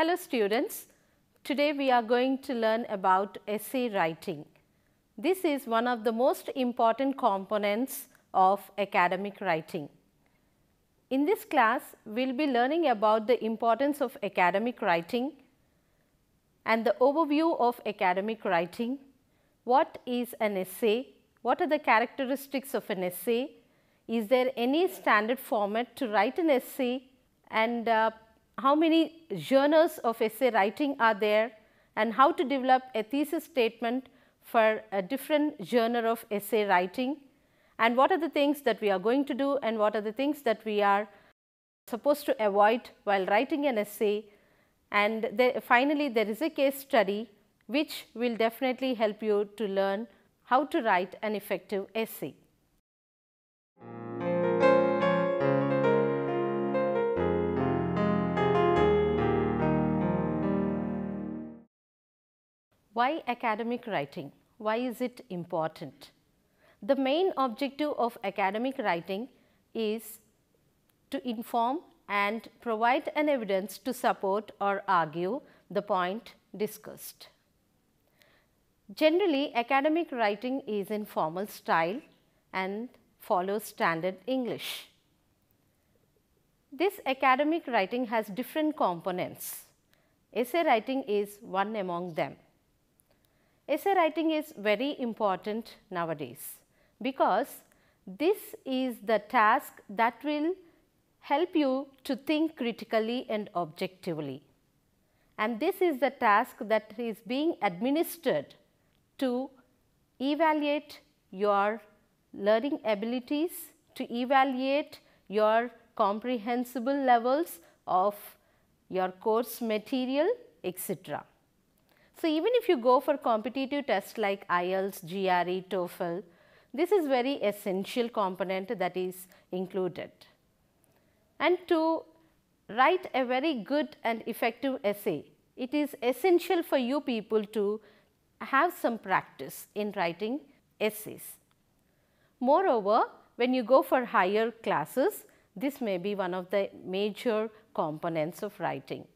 Hello students, today we are going to learn about essay writing. This is one of the most important components of academic writing. In this class, we will be learning about the importance of academic writing and the overview of academic writing. What is an essay? What are the characteristics of an essay? Is there any standard format to write an essay? And how many genres of essay writing are there, and how to develop a thesis statement for a different genre of essay writing, and what are the things that we are going to do and what are the things that we are supposed to avoid while writing an essay. And finally, there is a case study which will definitely help you to learn how to write an effective essay. Why academic writing? Why is it important? The main objective of academic writing is to inform and provide an evidence to support or argue the point discussed. Generally, academic writing is in formal style and follows standard English. This academic writing has different components. Essay writing is one among them. Essay writing is very important nowadays because this is the task that will help you to think critically and objectively. And this is the task that is being administered to evaluate your learning abilities, to evaluate your comprehensible levels of your course material, etc. So, even if you go for competitive tests like IELTS, GRE, TOEFL, this is very essential component that is included. And to write a very good and effective essay, it is essential for you people to have some practice in writing essays. Moreover, when you go for higher classes, this may be one of the major components of writing,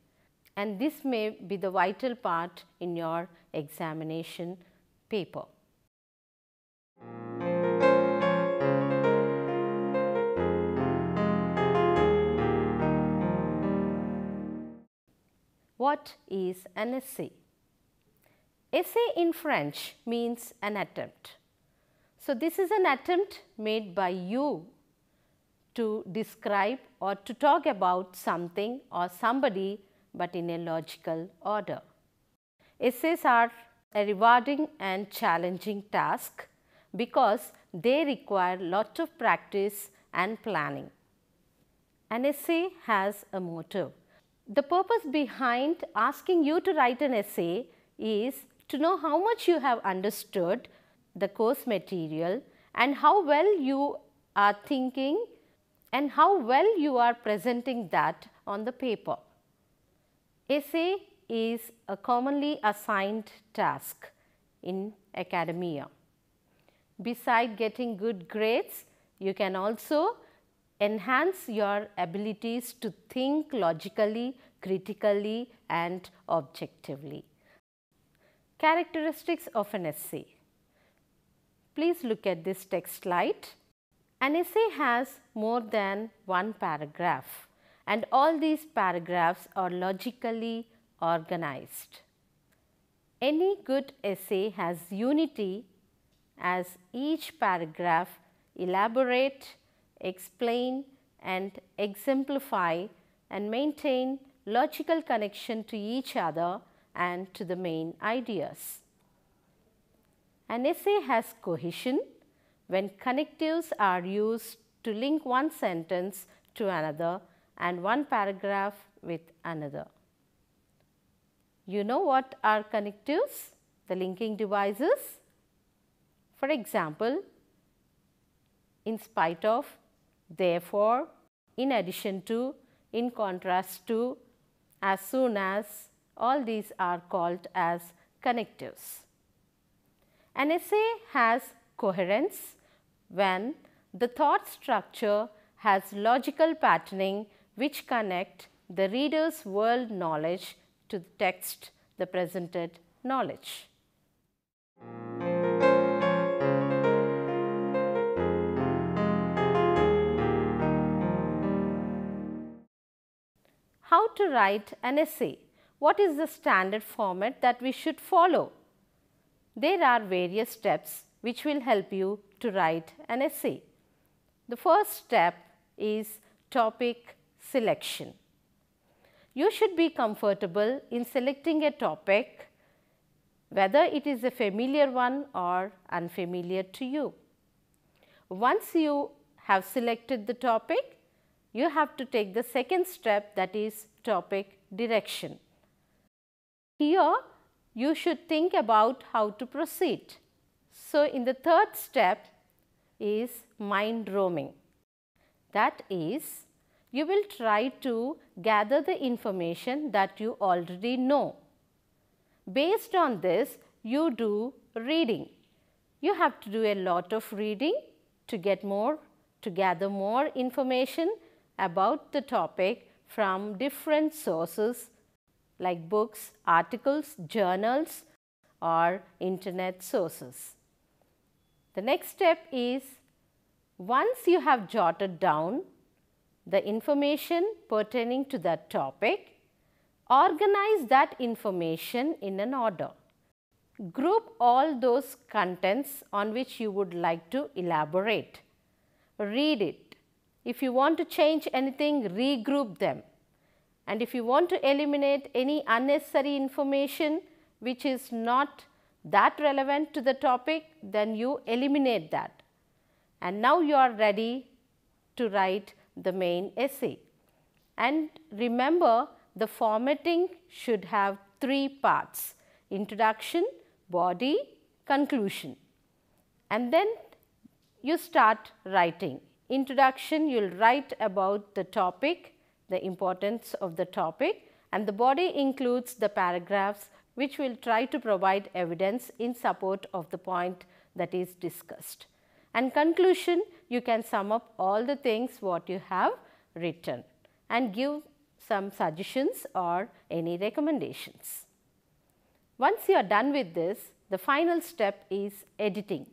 and this may be the vital part in your examination paper. What is an essay? Essay in French means an attempt. So, this is an attempt made by you to describe or to talk about something or somebody, but in a logical order. Essays are a rewarding and challenging task because they require lot of practice and planning. An essay has a motive. The purpose behind asking you to write an essay is to know how much you have understood the course material and how well you are thinking and how well you are presenting that on the paper. Essay is a commonly assigned task in academia. Beside getting good grades, you can also enhance your abilities to think logically, critically and objectively. Characteristics of an essay. Please look at this text slide. An essay has more than one paragraph, and all these paragraphs are logically organized. Any good essay has unity as each paragraph elaborate, explain and exemplify and maintain logical connection to each other and to the main ideas. An essay has cohesion when connectives are used to link one sentence to another and one paragraph with another. You know what are connectives? The linking devices. For example, in spite of, therefore, in addition to, in contrast to, as soon as, all these are called as connectives. An essay has coherence when the thought structure has logical patterning which connect the reader's world knowledge to the text, the presented knowledge. How to write an essay? What is the standard format that we should follow? There are various steps which will help you to write an essay. The first step is topic selection. You should be comfortable in selecting a topic, whether it is a familiar one or unfamiliar to you. Once you have selected the topic, you have to take the second step, that is topic direction. Here you should think about how to proceed. So, in the third step is mind roaming. That is, you will try to gather the information that you already know. Based on this, you do reading. You have to do a lot of reading to gather more information about the topic from different sources like books, articles, journals or internet sources. The next step is, once you have jotted down the information pertaining to that topic, organize that information in an order. Group all those contents on which you would like to elaborate. Read it. If you want to change anything, regroup them. And if you want to eliminate any unnecessary information which is not that relevant to the topic, then you eliminate that. And now you are ready to write the main essay. And remember, the formatting should have 3 parts: introduction, body, conclusion. And then you start writing. Introduction, you will write about the topic, the importance of the topic, and the body includes the paragraphs which will try to provide evidence in support of the point that is discussed. And conclusion, you can sum up all the things what you have written and give some suggestions or any recommendations. Once you are done with this, the final step is editing.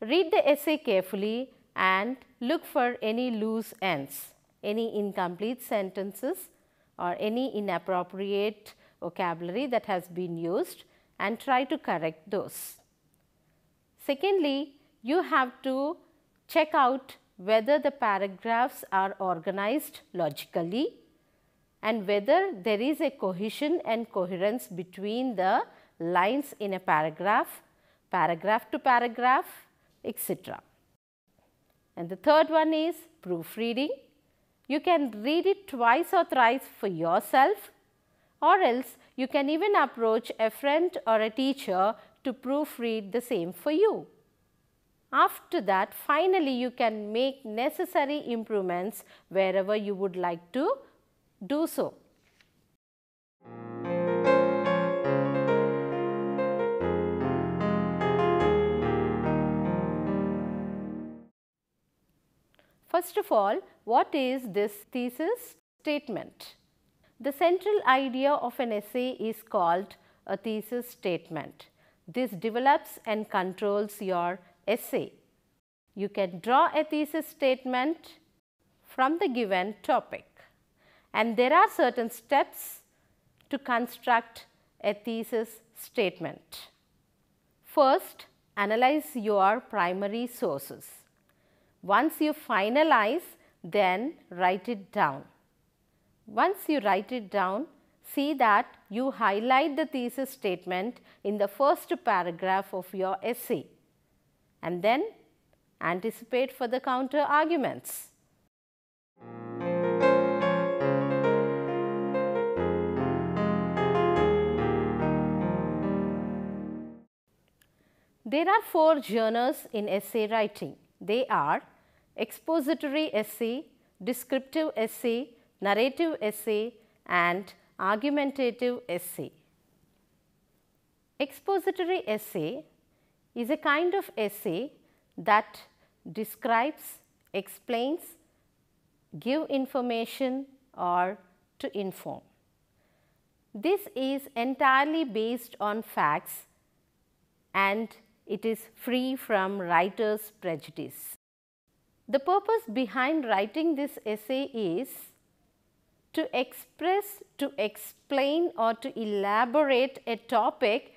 Read the essay carefully and look for any loose ends, any incomplete sentences or any inappropriate vocabulary that has been used, and try to correct those. Secondly, you have to check out whether the paragraphs are organized logically and whether there is a cohesion and coherence between the lines in a paragraph, paragraph to paragraph, etc. And the third one is proofreading. You can read it twice or thrice for yourself, or else you can even approach a friend or a teacher to proofread the same for you. After that, finally you can make necessary improvements wherever you would like to do so. First of all, what is this thesis statement? The central idea of an essay is called a thesis statement. This develops and controls your essay. You can draw a thesis statement from the given topic, and there are certain steps to construct a thesis statement. First, analyze your primary sources. Once you finalize, then write it down. Once you write it down, see that you highlight the thesis statement in the first paragraph of your essay, and then anticipate for the counter arguments. There are 4 genres in essay writing. They are expository essay, descriptive essay, narrative essay and argumentative essay. Expository essay is a kind of essay that describes, explains, give information or to inform. This is entirely based on facts and it is free from writer's prejudice. The purpose behind writing this essay is to express, to explain or to elaborate a topic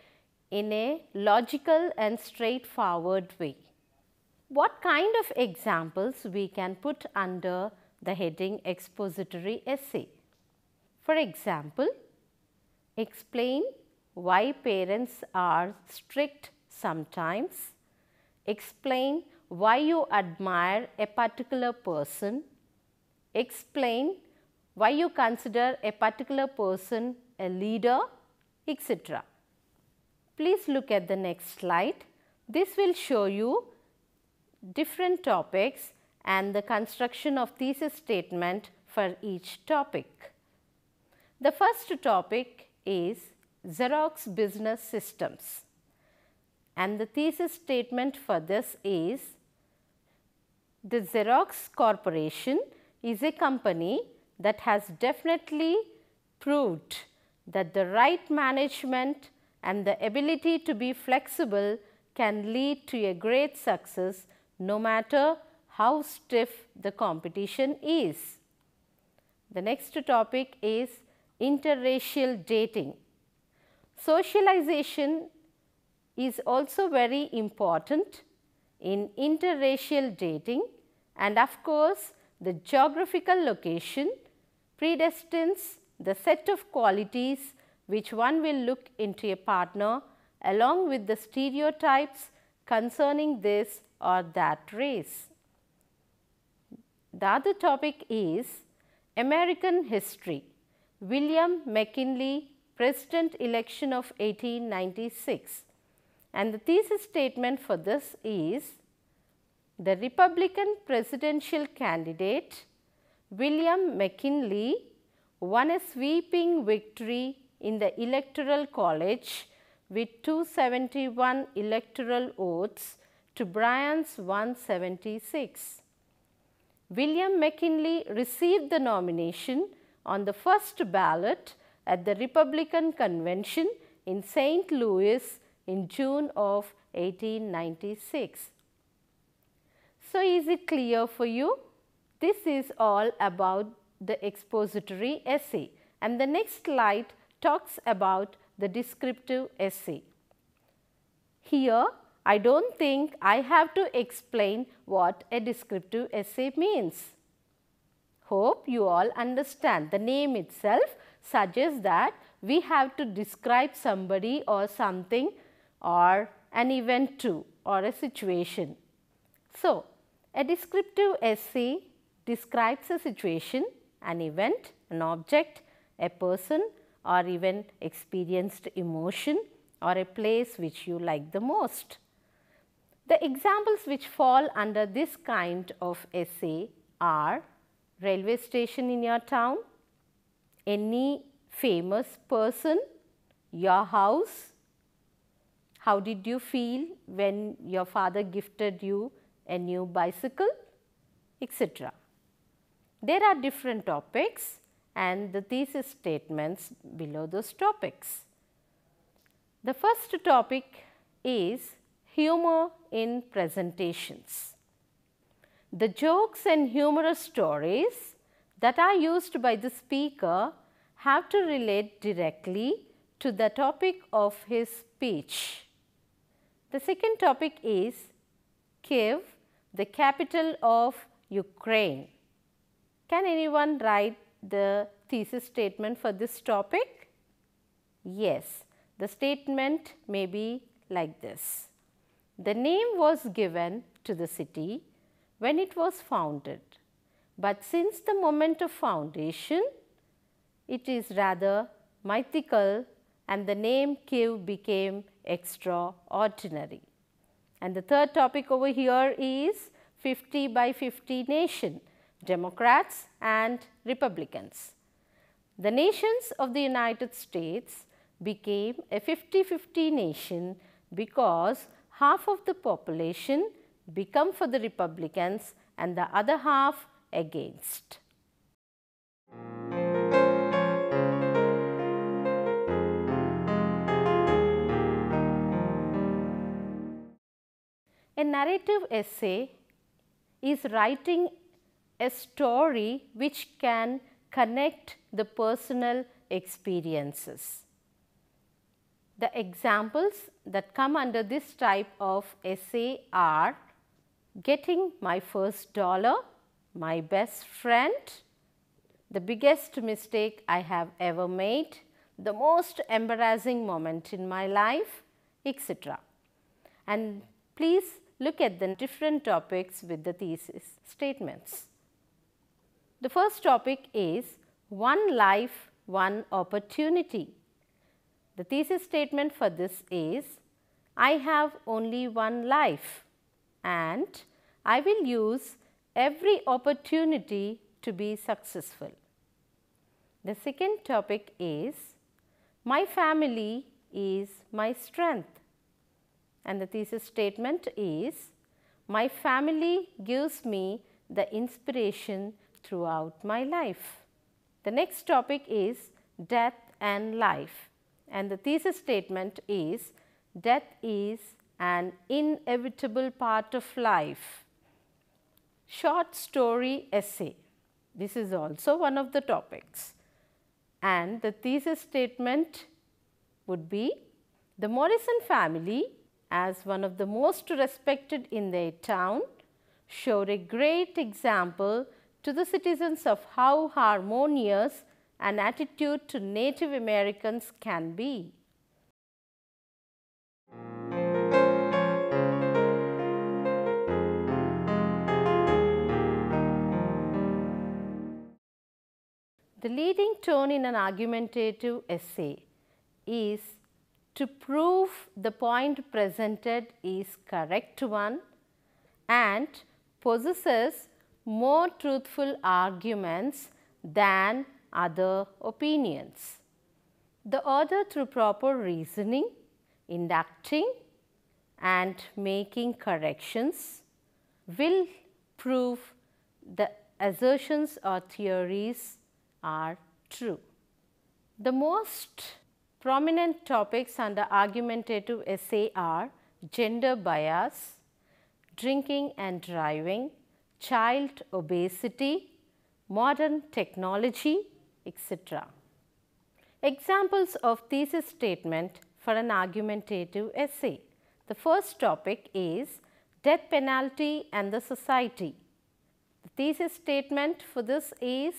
in a logical and straightforward way. What kind of examples we can put under the heading expository essay? For example, explain why parents are strict sometimes, explain why you admire a particular person, explain why you consider a particular person a leader, etc. Please look at the next slide. This will show you different topics and the construction of thesis statement for each topic. The first topic is Xerox business systems, and the thesis statement for this is: the Xerox Corporation is a company that has definitely proved that the right management and the ability to be flexible can lead to a great success no matter how stiff the competition is. The next topic is interracial dating. Socialization is also very important in interracial dating, and of course, the geographical location predestines the set of qualities which one will look into a partner along with the stereotypes concerning this or that race. The other topic is American history. William McKinley President election of 1896, and the thesis statement for this is: the Republican presidential candidate William McKinley won a sweeping victory in the Electoral College with 271 electoral votes to Bryan's 176. William McKinley received the nomination on the first ballot at the Republican Convention in St. Louis in June of 1896. So, is it clear for you? This is all about the expository essay, and the next slide talks about the descriptive essay. Here, I do not think I have to explain what a descriptive essay means. Hope you all understand. The name itself suggests that we have to describe somebody or something or an event too or a situation. So, a descriptive essay describes a situation, an event, an object, a person or even experienced emotion or a place which you like the most. The examples which fall under this kind of essay are railway station in your town, any famous person, your house, how did you feel when your father gifted you a new bicycle, etc. There are different topics and the thesis statements below those topics. The first topic is humor in presentations. The jokes and humorous stories that are used by the speaker have to relate directly to the topic of his speech. The second topic is Kiev, the capital of Ukraine. Can anyone write the thesis statement for this topic? Yes, the statement may be like this: the name was given to the city when it was founded, but since the moment of foundation, it is rather mythical and the name Kiev became extraordinary. And the third topic over here is 50 by 50 nation, Democrats and Republicans. The nations of the United States became a 50-50 nation because half of the population become for the Republicans and the other half against. A narrative essay is writing a story which can connect the personal experiences. The examples that come under this type of essay are getting my first dollar, my best friend, the biggest mistake I have ever made, the most embarrassing moment in my life, etc. And please look at the different topics with the thesis statements. The first topic is one life, one opportunity. The thesis statement for this is, I have only one life and I will use every opportunity to be successful. The second topic is, my family is my strength. And the thesis statement is, my family gives me the inspiration throughout my life. The next topic is death and life. And the thesis statement is, death is an inevitable part of life. Short story essay. This is also one of the topics. And the thesis statement would be, the Morrison family, as one of the most respected in their town, showed a great example to the citizens of how harmonious an attitude to Native Americans can be. The leading tone in an argumentative essay is to prove the point presented is correct one and possesses more truthful arguments than other opinions. The author, through proper reasoning, inducting and making corrections, will prove the assertions or theories are true. The most prominent topics under argumentative essay are gender bias, drinking and driving, child obesity, modern technology, etc. Examples of thesis statement for an argumentative essay. The first topic is death penalty and the society. The thesis statement for this is,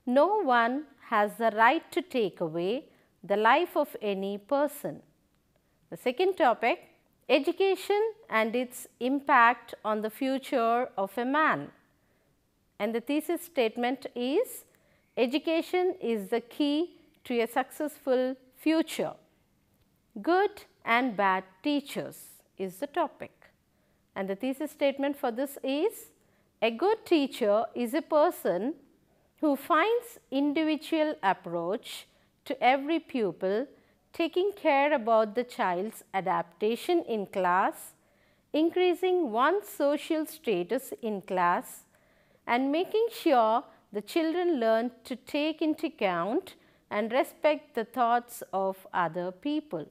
no one has the right to take away the life of any person. The second topic, education and its impact on the future of a man. And the thesis statement is, education is the key to a successful future. Good and bad teachers is the topic. And the thesis statement for this is, a good teacher is a person who finds individual approach to every pupil, taking care about the child's adaptation in class, increasing one's social status in class, and making sure the children learn to take into account and respect the thoughts of other people.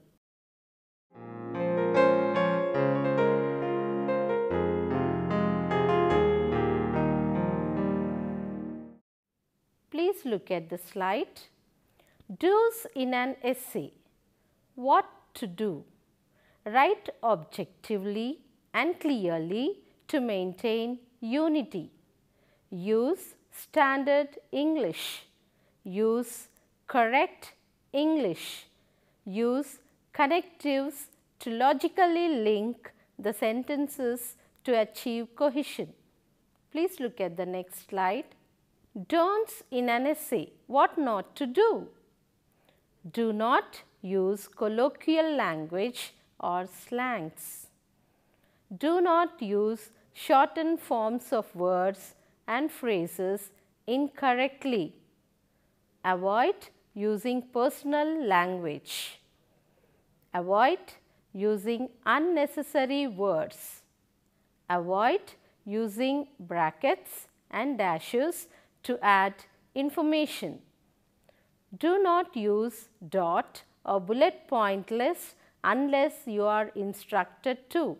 Please look at the slide. Do's in an essay. What to do? Write objectively and clearly to maintain unity. Use standard English. Use correct English. Use connectives to logically link the sentences to achieve cohesion. Please look at the next slide. Don'ts in an essay. What not to do? Do not use colloquial language or slangs. Do not use shortened forms of words and phrases incorrectly. Avoid using personal language. Avoid using unnecessary words. Avoid using brackets and dashes to add information. Do not use dot or bullet point list unless you are instructed to.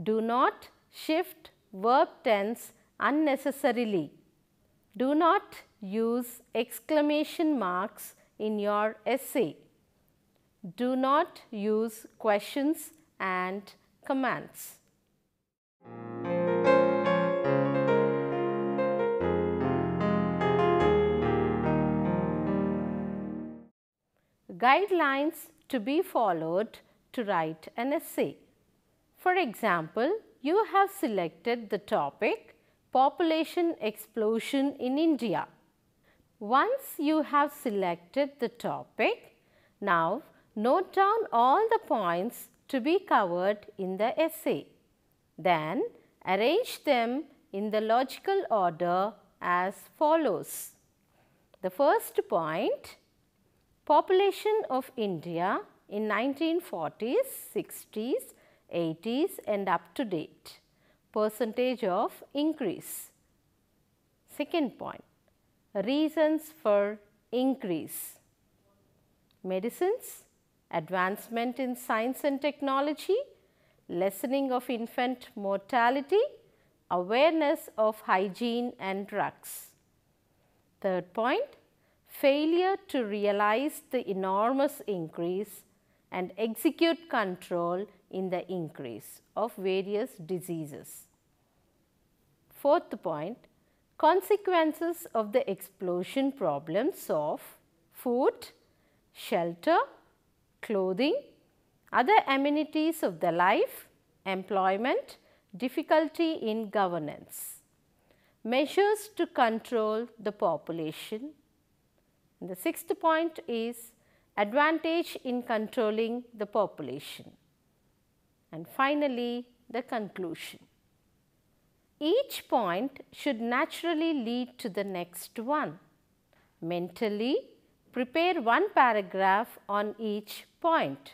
Do not shift verb tense unnecessarily. Do not use exclamation marks in your essay. Do not use questions and commands. Guidelines to be followed to write an essay. For example, you have selected the topic Population Explosion in India. Once you have selected the topic, now note down all the points to be covered in the essay. Then arrange them in the logical order as follows. The first point, population of India in 1940s, 60s, 80s and up to date, percentage of increase. Second point, reasons for increase. Medicines, advancement in science and technology, lessening of infant mortality, awareness of hygiene and drugs. Third point, failure to realize the enormous increase and execute control in the increase of various diseases. Fourth point, consequences of the explosion problems of food, shelter, clothing, other amenities of the life, employment, difficulty in governance. Measures to control the population. And the sixth point is advantage in controlling the population. And finally, the conclusion. Each point should naturally lead to the next one. Mentally, prepare one paragraph on each point.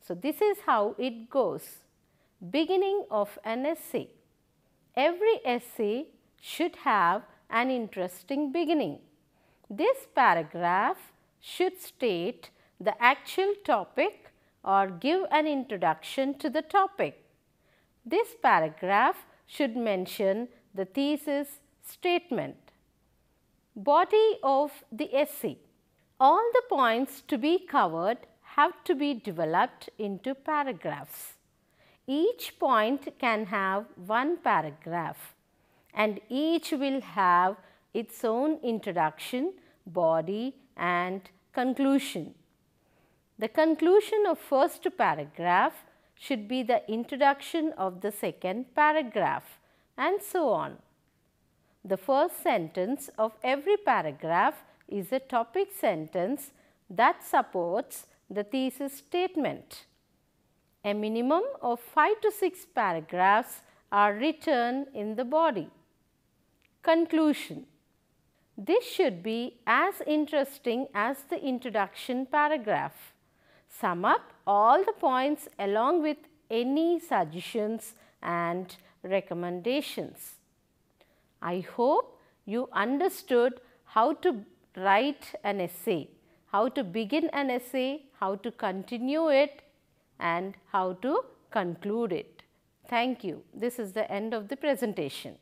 So, this is how it goes. Beginning of an essay. Every essay should have an interesting beginning. This paragraph should state the actual topic or give an introduction to the topic. This paragraph should mention the thesis statement. Body of the essay. All the points to be covered have to be developed into paragraphs. Each point can have one paragraph and each will have its own introduction, body and conclusion. The conclusion of first paragraph should be the introduction of the second paragraph and so on. The first sentence of every paragraph is a topic sentence that supports the thesis statement. A minimum of 5 to 6 paragraphs are written in the body. Conclusion. This should be as interesting as the introduction paragraph. Sum up all the points along with any suggestions and recommendations. I hope you understood how to write an essay, how to begin an essay, how to continue it and how to conclude it. Thank you. This is the end of the presentation.